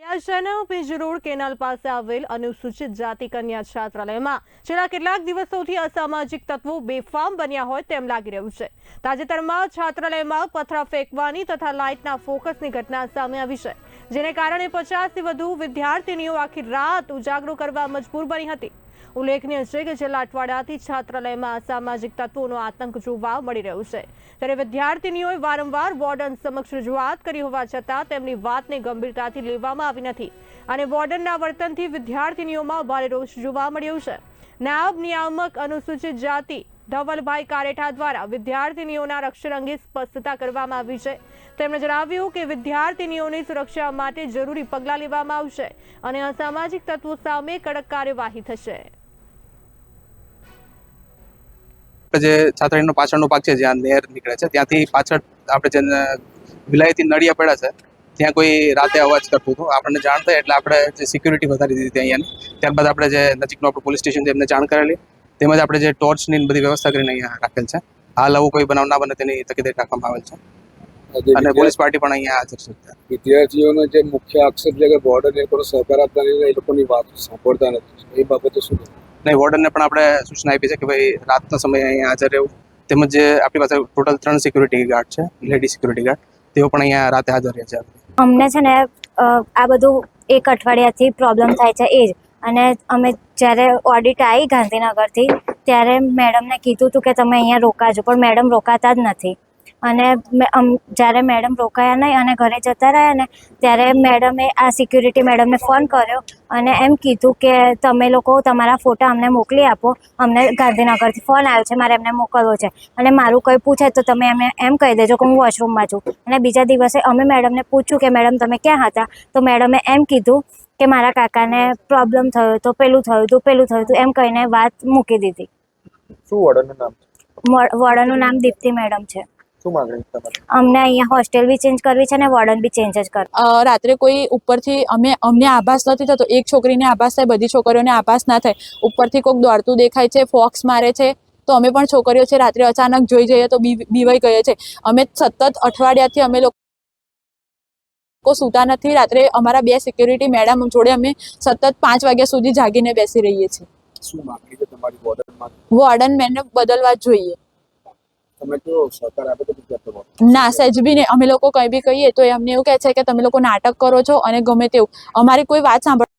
વ્યાસના page road canal પાસે આવેલ અનુસૂચિત જાતિ કન્યા છાત્રાલયમાં છેલ્લા કેટલાક દિવસોથી અસામાજિક તત્વો બેફામ બન્યા હોય તેમ લાગી રહ્યું છે। તાજેતરમાં છાત્રાલયમાં પથરા ફેંકવાની તથા લાઇટના ફોકસની ઘટના સામે આવી છે, જેને કારણે 50થી વધુ વિદ્યાર્થીનીઓ આખી રાત ઉજાગરો કરવા મજબૂર બની હતી। ઉલ્લેખનીય છે કે છેલ્લા અઠવાડિયાથી છાત્રાલયમાં અસામાજિક તત્વોનો આતંક જોવા મળી રહ્યો છે, ત્યારે વિદ્યાર્થીનીઓએ વારંવાર વોર્ડન સમક્ષ રજૂઆત કરી હોવા છતાં તેમની વાતને ગંભીરતાથી લેવામાં આવી નથી અને વોર્ડનના વર્તનથી વિદ્યાર્થીનીઓમાં ભારે રોષ જોવા મળ્યો છે। નાયબ નિયામક અનુસૂચિત જાતિ ધવલભાઈ કારેઠા દ્વારા વિદ્યાર્થીનીઓના રક્ષણ અંગે સ્પષ્ટતા કરવામાં આવી છે। તેમણે જણાવ્યું કે વિદ્યાર્થીનીઓની સુરક્ષા માટે જરૂરી પગલાં લેવામાં આવશે અને અસામાજિક તત્વો સામે કડક કાર્યવાહી થશે। જે છાત્રાલયનો પાછળનો ભાગ છે જ્યાં નહેર નીકળે છે ત્યાંથી પાછળ આપણે જે વિલાયતી નળિયા પડ્યા છે ત્યાં કોઈ રાતે અવાજ કરતું હતું। આપણને જાણ થઈ એટલે આપણે જે સિક્યુરિટી વધારી દીધી અહીંયાની। ત્યારબાદ આપણે જે નજીકનું આપણું પોલીસ સ્ટેશન છે એમને જાણ કરેલી, તેમજ આપણે જે ટોર્ચની બધી વ્યવસ્થા કરીને અહીંયા રાખેલ છે। હાલ આવું કોઈ બનાવ ના બને તેની તકેદારી રાખવામાં આવેલ છે અને પોલીસ પાર્ટી પણ અહીંયા હાજર છે। વિદ્યાર્થીઓનો જે મુખ્ય આક્ષેપ છે કે બોર્ડર એ લોકો સહકાર આપતા નથી, એ લોકોની વાત સાંભળતા નથી, એ બાબતે શું નહીં, વોર્ડનને પણ આપણે સૂચના આપી છે કે ભાઈ રાતના સમયે અહીંયા હાજર રહેવું। તેમજ જે આપણી પાસે ટોટલ 3 સિક્યુરિટી ગાર્ડ છે, લેડી સિક્યુરિટી ગાર્ડ, તેઓ પણ અહીંયા રાતે હાજર રહે છે। અમને છે ને આ બધું એક અઠવાડિયાથી પ્રોબ્લેમ થાય છે એ જ, અને અમે જ્યારે ઓડિટ આવી ગાંધીનગરથી ત્યારે મેડમને કીધું હતું કે તમે અહીંયા રોકાજો, પણ મેડમ રોકાતા જ નથી। અને જ્યારે મેડમ રોકાયા નહીં અને ઘરે જતા રહ્યા ને ત્યારે મેડમે આ સિક્યુરિટી મેડમને ફોન કર્યો અને એમ કીધું કે તમે લોકો તમારા ફોટા અમને મોકલી આપો, અમને ગાંધીનગરથી ફોન આવ્યો છે, મારે એમને મોકલવો છે અને મારું કંઈ પૂછે તો તમે એમને એમ કહી દેજો કે હું વોશરૂમમાં છું। અને બીજા દિવસે અમે મેડમને પૂછ્યું કે મેડમ તમે ક્યાં હતા, તો મેડમે એમ કીધું કે મારા કાકાને પ્રોબ્લેમ થયો તો પેલું થયું હતું એમ કહીને વાત મૂકી દીધી। શું વોર્ડનનું નામ? વોર્ડનનું નામ દીપ્તિ મેડમ છે। શું માંગણી તમારી? અમને અહીંયા હોસ્ટેલ બી ચેન્જ કરવી છે ને વોર્ડન બી ચેન્જ જ કર। રાત્રે કોઈ ઉપરથી અમને આભાસ નથી થતો, એક છોકરીને આભાસ થાય, બધી છોકરીઓને આભાસ ના થાય। ઉપરથી કોઈક દોડતું દેખાય છે, ફોક્સ મારે છે, તો અમે પણ છોકરીઓ છે રાત્રે અચાનક જોઈ જઈએ તો બીવાઈ ગઈએ છે। અમે સતત અઠવાડિયાથી અમે લોકો સૂતા નથી। રાત્રે અમારા 2 સિક્યુરિટી મેડમ જોડે અમે સતત 5 વાગ્યા સુધી જાગીને બેસી રહીએ છીએ। શું માંગણી છે તમારી વોર્ડનમાં? વોર્ડન મેનને બદલવા જ જોઈએ। તમે કેવો સહકાર આપો તો વિદ્યાર્થીઓ? ના, સહેજ બી નહીં। અમે લોકો કંઈ બી કહીએ તો અમને એવું કહે છે કે તમે લોકો નાટક કરો છો અને ગમે તેવું, અમારી કોઈ વાત સાંભળ